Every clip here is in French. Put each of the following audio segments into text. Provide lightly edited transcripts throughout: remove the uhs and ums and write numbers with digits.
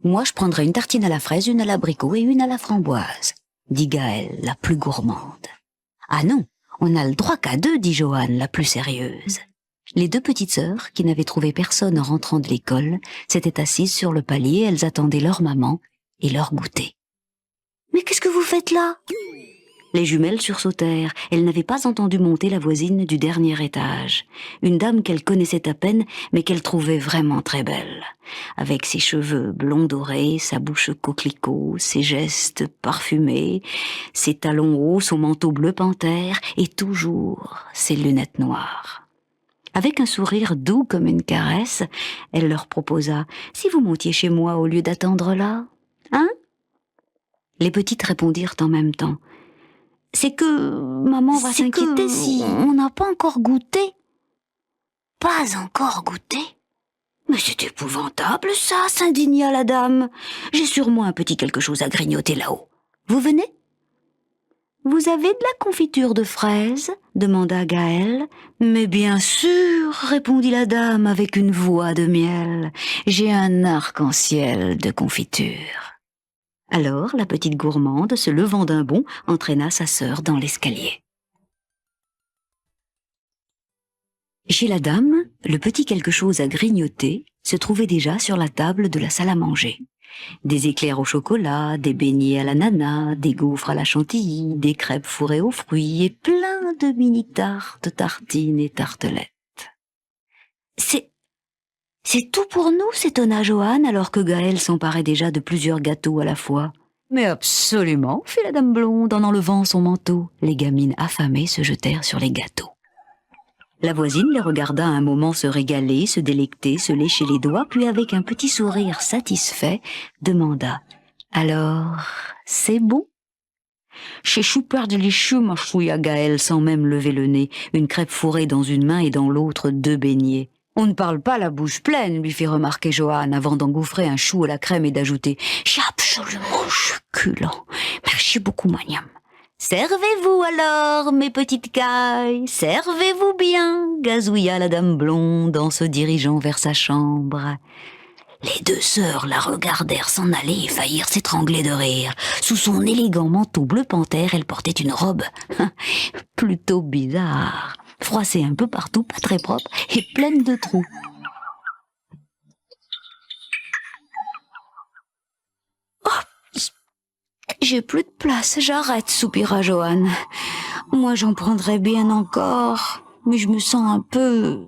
Moi, je prendrais une tartine à la fraise, une à l'abricot et une à la framboise, dit Gaëlle, la plus gourmande. Ah non, on n'a le droit qu'à 2, dit Joanne, la plus sérieuse. Les 2 petites sœurs, qui n'avaient trouvé personne en rentrant de l'école, s'étaient assises sur le palier, elles attendaient leur maman et leur goûter. « Mais qu'est-ce que vous faites là ?» Les jumelles sursautèrent. Elles n'avaient pas entendu monter la voisine du dernier étage. Une dame qu'elles connaissaient à peine, mais qu'elles trouvaient vraiment très belle. Avec ses cheveux blonds dorés, sa bouche coquelicot, ses gestes parfumés, ses talons hauts, son manteau bleu panthère, et toujours ses lunettes noires. Avec un sourire doux comme une caresse, elle leur proposa « Si vous montiez chez moi au lieu d'attendre là, hein ?» Les petites répondirent en même temps. C'est que maman va s'inquiéter si on n'a pas encore goûté. Pas encore goûté? Mais c'est épouvantable ça, s'indigna la dame. J'ai sûrement un petit quelque chose à grignoter là-haut. Vous venez? Vous avez de la confiture de fraises? Demanda Gaëlle. Mais bien sûr, répondit la dame avec une voix de miel. J'ai un arc-en-ciel de confiture. Alors, la petite gourmande, se levant d'un bond, entraîna sa sœur dans l'escalier. Chez la dame, le petit quelque chose à grignoter se trouvait déjà sur la table de la salle à manger. Des éclairs au chocolat, des beignets à l'ananas, des gaufres à la chantilly, des crêpes fourrées aux fruits et plein de mini-tartes, tartines et tartelettes. C'est tout pour nous, s'étonna Joanne, alors que Gaëlle s'emparait déjà de plusieurs gâteaux à la fois. Mais absolument, fit la dame blonde en enlevant son manteau. Les gamines affamées se jetèrent sur les gâteaux. La voisine les regarda un moment se régaler, se délecter, se lécher les doigts, puis avec un petit sourire satisfait, demanda « Alors, c'est bon ?» « C'est super délicieux, ma chouille, à Gaëlle, sans même lever le nez, une crêpe fourrée dans une main et dans l'autre 2 beignets. On ne parle pas la bouche pleine, lui fit remarquer Joanne, avant d'engouffrer un chou à la crème et d'ajouter « C'est absolument succulent. Merci beaucoup, Maniam. » Servez-vous alors, mes petites cailles, servez-vous bien, gazouilla la dame blonde en se dirigeant vers sa chambre. Les 2 sœurs la regardèrent s'en aller et faillirent s'étrangler de rire. Sous son élégant manteau bleu panthère, elle portait une robe plutôt bizarre, froissée un peu partout, pas très propre et pleine de trous. Oh, j'ai plus de place, j'arrête, soupira Joanne. Moi, j'en prendrais bien encore, mais je me sens un peu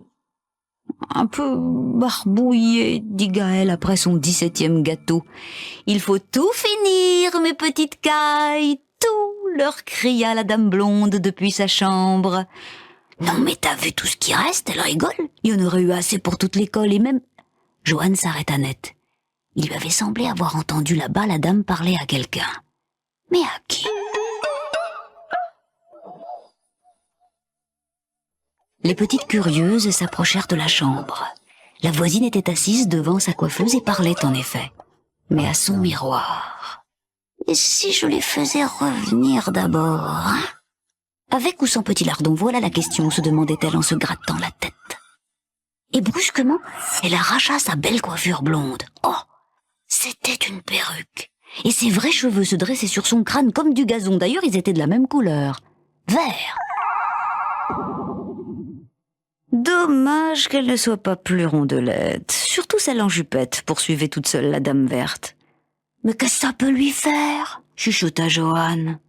barbouillée, dit Gaëlle après son 17e gâteau. Il faut tout finir, mes petites cailles, tout, leur cria la dame blonde depuis sa chambre. Non, mais t'as vu tout ce qui reste, elle rigole. Il y en aurait eu assez pour toute l'école et même... Joanne s'arrêta net. Il lui avait semblé avoir entendu là-bas la dame parler à quelqu'un. Mais à qui? Les petites curieuses s'approchèrent de la chambre. La voisine était assise devant sa coiffeuse et parlait en effet, mais à son miroir. Et si je les faisais revenir d'abord? Avec ou sans petit lardon, voilà la question, se demandait-elle en se grattant la tête. Et brusquement, elle arracha sa belle coiffure blonde. Oh, c'était une perruque. Et ses vrais cheveux se dressaient sur son crâne comme du gazon. D'ailleurs, ils étaient de la même couleur. Vert. Dommage qu'elle ne soit pas plus rondelette. Surtout celle en jupette, poursuivait toute seule la dame verte. Mais qu'est-ce que ça peut lui faire? Chuchota Joanne.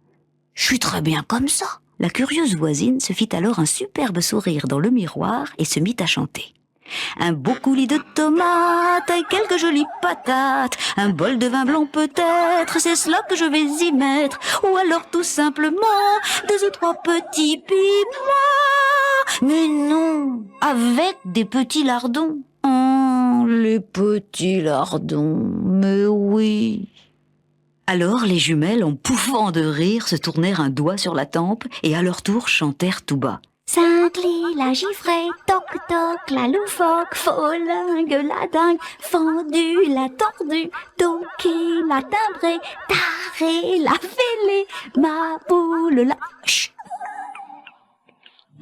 Je suis très bien comme ça. La curieuse voisine se fit alors un superbe sourire dans le miroir et se mit à chanter. Un beau coulis de tomates et quelques jolies patates, un bol de vin blanc peut-être, c'est cela que je vais y mettre, ou alors tout simplement 2 ou 3 petits piments. Mais non, avec des petits lardons. Oh, les petits lardons, mais oui. Alors les jumelles, en pouffant de rire, se tournèrent un doigt sur la tempe et à leur tour chantèrent tout bas. Saint-Cly, la givrée, toc-toc, la loufoque, folingue, la dingue, fendue, la tordue, toquée, la timbrée, tarée, la fêlée, ma poule, la... Chut.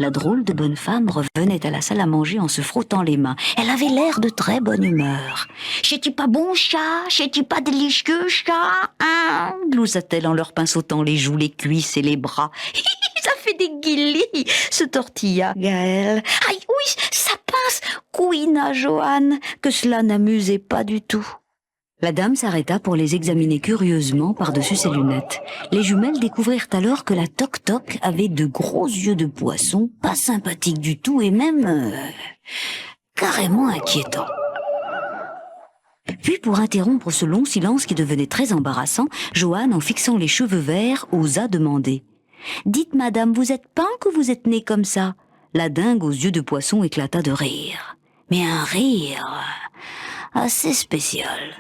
La drôle de bonne femme revenait à la salle à manger en se frottant les mains. Elle avait l'air de très bonne humeur. « C'est-tu pas bon, chat? C'est-tu pas délicieux, chat? Hein ?» gloussa-t-elle en leur pinçotant les joues, les cuisses et les bras. « Ça fait des guilis !» se tortilla Gaël. « Aïe, oui, ça pince !» couina Joanne, que cela n'amusait pas du tout. La dame s'arrêta pour les examiner curieusement par-dessus ses lunettes. Les jumelles découvrirent alors que la toc-toc avait de gros yeux de poisson, pas sympathiques du tout et même carrément inquiétants. Puis, pour interrompre ce long silence qui devenait très embarrassant, Joanne, en fixant les cheveux verts, osa demander « Dites, madame, vous êtes punk ou vous êtes née comme ça ?» La dingue aux yeux de poisson éclata de rire. Mais un rire assez spécial.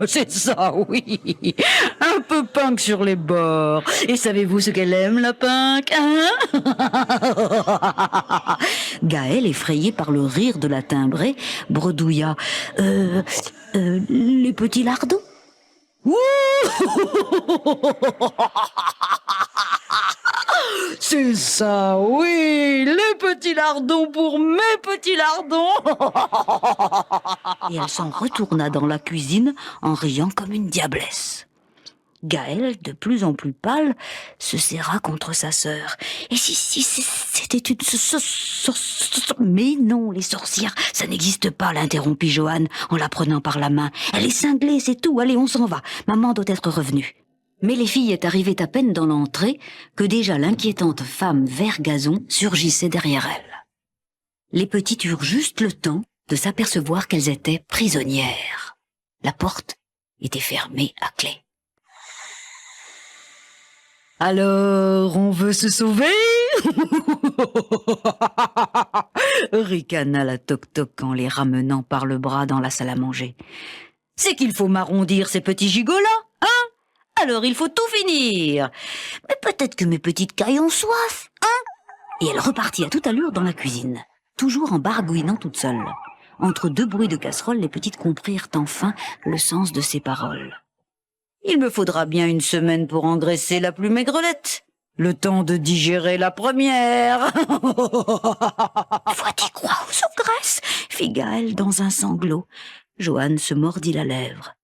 C'est ça, oui. Un peu punk sur les bords. Et savez-vous ce qu'elle aime, la punk, hein? Gaël, effrayé par le rire de la timbrée, bredouilla. Les petits lardons? C'est ça, oui, les petits lardons pour mes petits lardons. Et elle s'en retourna dans la cuisine en riant comme une diablesse. Gaël, de plus en plus pâle, se serra contre sa sœur. Et si c'était une Mais non, les sorcières, ça n'existe pas, l'interrompit Joanne en la prenant par la main. Elle est cinglée, c'est tout, allez, on s'en va, maman doit être revenue. Mais les filles arrivaient à peine dans l'entrée que déjà l'inquiétante femme vert gazon surgissait derrière elles. Les petites eurent juste le temps de s'apercevoir qu'elles étaient prisonnières. La porte était fermée à clé. Alors, on veut se sauver? Ricana la toc-toc en les ramenant par le bras dans la salle à manger. C'est qu'il faut m'arrondir ces petits gigots-là, hein? Alors il faut tout finir. Mais peut-être que mes petites cailles ont soif, hein? Et elle repartit à toute allure dans la cuisine, toujours en baragouinant toute seule. Entre deux bruits de casserole, les petites comprirent enfin le sens de ses paroles. Il me faudra bien une semaine pour engraisser la plus maigrelette. Le temps de digérer la première. Faut-y croire aux graisses, fit Gaël dans un sanglot. Joanne se mordit la lèvre.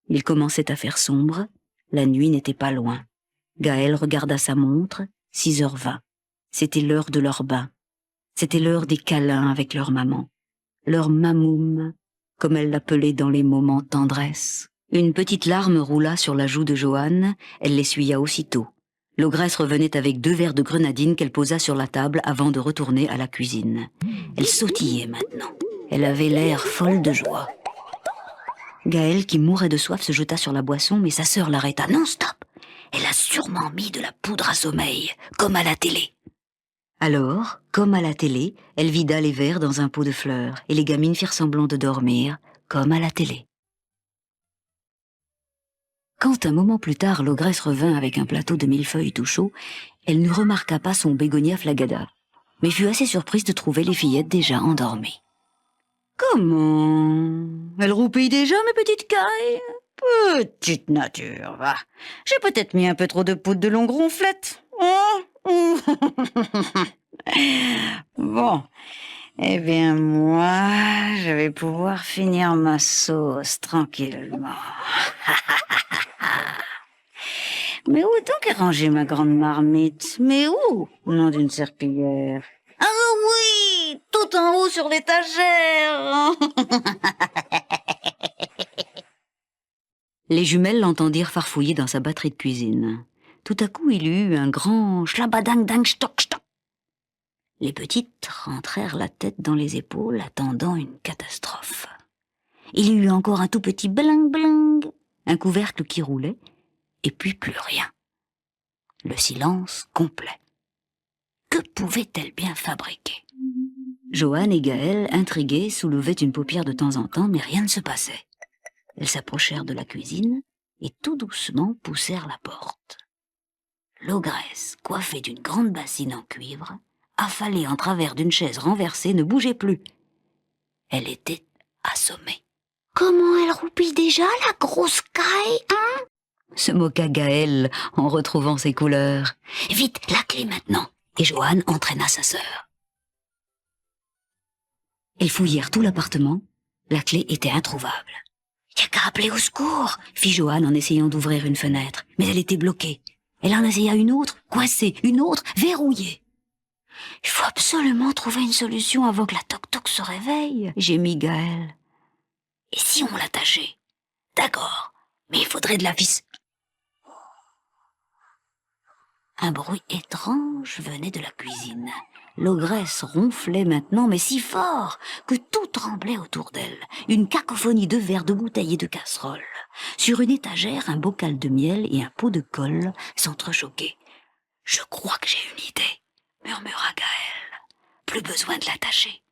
Il commençait à faire sombre. La nuit n'était pas loin. Gaël regarda sa montre, 6h20. C'était l'heure de leur bain. C'était l'heure des câlins avec leur maman. Leur mamoum, comme elle l'appelait dans les moments tendresse. Une petite larme roula sur la joue de Joanne, elle l'essuya aussitôt. L'ogresse revenait avec 2 verres de grenadine qu'elle posa sur la table avant de retourner à la cuisine. Elle sautillait maintenant. Elle avait l'air folle de joie. Gaël, qui mourait de soif, se jeta sur la boisson, mais sa sœur l'arrêta. « Non, stop! Elle a sûrement mis de la poudre à sommeil, comme à la télé. » Alors, comme à la télé, elle vida les verres dans un pot de fleurs, et les gamines firent semblant de dormir, comme à la télé. Quand, un moment plus tard, l'ogresse revint avec un plateau de millefeuilles tout chaud, elle ne remarqua pas son bégonia flagada, mais fut assez surprise de trouver les fillettes déjà endormies. « Comment? Elles roupillent déjà, mes petites cailles? Petite nature, va. J'ai peut-être mis un peu trop de poudre de longue ronflette. Bon, eh bien moi, je vais pouvoir finir ma sauce tranquillement. Mais où donc est rangée ma grande marmite? Mais où, nom d'une serpillière? Ah oui, tout en haut sur l'étagère. Les jumelles l'entendirent farfouiller dans sa batterie de cuisine. Tout à coup, il y eut un grand schlabadang-dang-stock-stock. Les petites rentrèrent la tête dans les épaules, attendant une catastrophe. Il y eut encore un tout petit bling-bling, un couvercle qui roulait, et puis plus rien. Le silence complet. Que pouvait-elle bien fabriquer? Joanne et Gaël, intrigués, soulevaient une paupière de temps en temps, mais rien ne se passait. Elles s'approchèrent de la cuisine et tout doucement poussèrent la porte. L'ogresse, coiffée d'une grande bassine en cuivre, affalée en travers d'une chaise renversée, ne bougeait plus. Elle était assommée. « Comment elle roupille déjà, la grosse caille, hein ?» se moqua Gaël en retrouvant ses couleurs. « Vite, la clé maintenant !» et Johanne entraîna sa sœur. Elles fouillèrent tout l'appartement, la clé était introuvable. « Y a qu'à appeler au secours !» fit Johanne en essayant d'ouvrir une fenêtre, mais elle était bloquée. Elle en essaya une autre, coincée, une autre, verrouillée. « Il faut absolument trouver une solution avant que la toc-toc se réveille !» gémit Gaëlle. « Et si on l'attachait ?»« D'accord, mais il faudrait de la vis. » Un bruit étrange venait de la cuisine. L'ogresse ronflait maintenant, mais si fort que tout tremblait autour d'elle. Une cacophonie de verres, de bouteilles et de casseroles. Sur une étagère, un bocal de miel et un pot de colle s'entrechoquaient. « Je crois que j'ai une idée, » murmura Gaëlle. « Plus besoin de l'attacher. »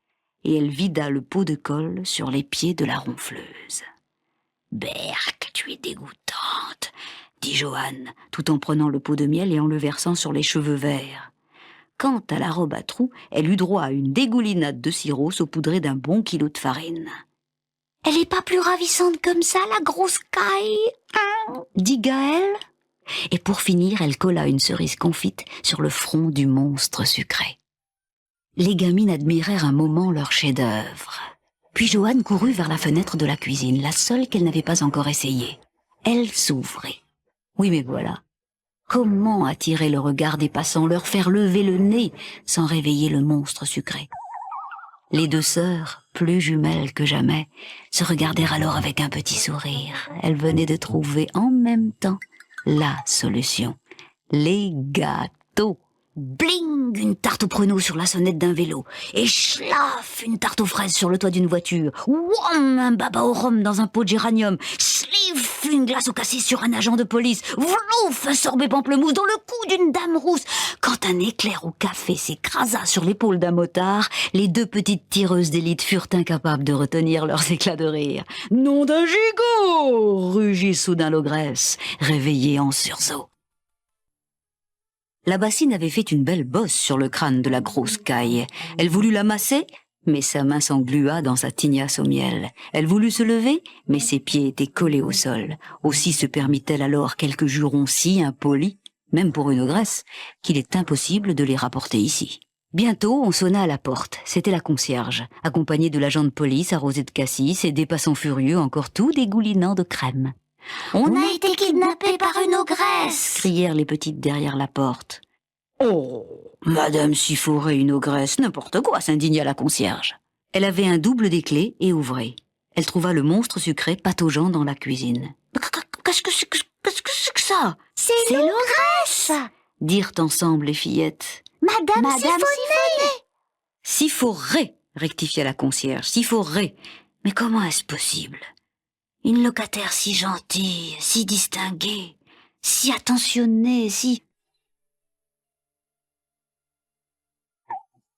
Et elle vida le pot de colle sur les pieds de la ronfleuse. « Berk, tu es dégoûtante !» dit Johanne, tout en prenant le pot de miel et en le versant sur les cheveux verts. Quant à la robe à trous, elle eut droit à une dégoulinade de sirop saupoudrée d'un bon kilo de farine. « Elle est pas plus ravissante comme ça, la grosse caille, hein ?» dit Gaëlle. Et pour finir, elle colla une cerise confite sur le front du monstre sucré. Les gamines admirèrent un moment leur chef-d'œuvre. Puis Johanne courut vers la fenêtre de la cuisine, la seule qu'elle n'avait pas encore essayée. Elle s'ouvrit. Oui, mais voilà. Comment attirer le regard des passants, leur faire lever le nez sans réveiller le monstre sucré? Les deux sœurs, plus jumelles que jamais, se regardèrent alors avec un petit sourire. Elles venaient de trouver en même temps la solution. Les gâteaux. Bling, une tarte au pruneau sur la sonnette d'un vélo. Et schlaf, une tarte aux fraises sur le toit d'une voiture. Wham, un baba au rhum dans un pot de géranium. Slif, une glace au cassis sur un agent de police. Vlouf, un sorbet pamplemousse dans le cou d'une dame rousse. Quand un éclair au café s'écrasa sur l'épaule d'un motard, les deux petites tireuses d'élite furent incapables de retenir leurs éclats de rire. « Nom d'un gigot !» rugit soudain l'ogresse, réveillée en sursaut. La bassine avait fait une belle bosse sur le crâne de la grosse caille. Elle voulut la masser, mais sa main s'englua dans sa tignasse au miel. Elle voulut se lever, mais ses pieds étaient collés au sol. Aussi se permit-elle alors quelques jurons si impolis, même pour une ogresse, qu'il est impossible de les rapporter ici. Bientôt, on sonna à la porte. C'était la concierge, accompagnée de l'agent de police arrosé de cassis et des passants furieux encore tout dégoulinant de crème. « On a été kidnappés par une ogresse !» crièrent les petites derrière la porte. « Oh, Madame Siforé, une ogresse, n'importe quoi !» s'indigna la concierge. Elle avait un double des clés et ouvrit. Elle trouva le monstre pataugeant dans la cuisine. « Qu'est-ce que c'est que ça ?»« C'est l'ogresse !» dirent ensemble les fillettes. « Madame Siforé !»« Siforé !» rectifia la concierge. « Siforé ! Mais comment est-ce possible ? Une locataire si gentille, si distinguée, si attentionnée, si... »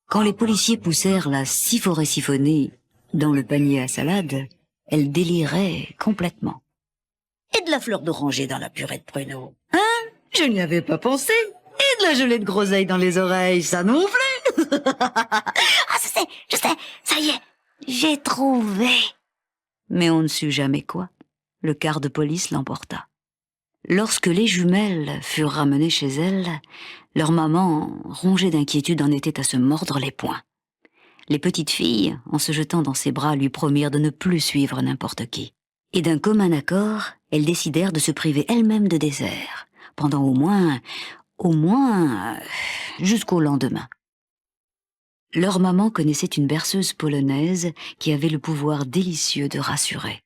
Quand les policiers poussèrent la Siforé siphonnée dans le panier à salade, elle délirait complètement. Et de la fleur d'oranger dans la purée de pruneaux. Hein? Je n'y avais pas pensé. Et de la gelée de groseille dans les oreilles, ça non plus. Ah, je sais, ça y est, j'ai trouvé. Mais on ne sut jamais quoi. Le quart de police l'emporta. Lorsque les jumelles furent ramenées chez elles, leur maman, rongée d'inquiétude, en était à se mordre les poings. Les petites filles, en se jetant dans ses bras, lui promirent de ne plus suivre n'importe qui. Et d'un commun accord, elles décidèrent de se priver elles-mêmes de dessert, pendant au moins, jusqu'au lendemain. Leur maman connaissait une berceuse polonaise qui avait le pouvoir délicieux de rassurer.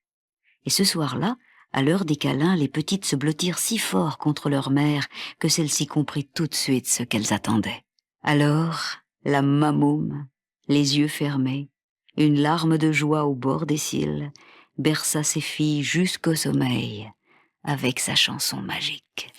Et ce soir-là, à l'heure des câlins, les petites se blottirent si fort contre leur mère que celle-ci comprit tout de suite ce qu'elles attendaient. Alors, la mamoum, les yeux fermés, une larme de joie au bord des cils, berça ses filles jusqu'au sommeil avec sa chanson magique.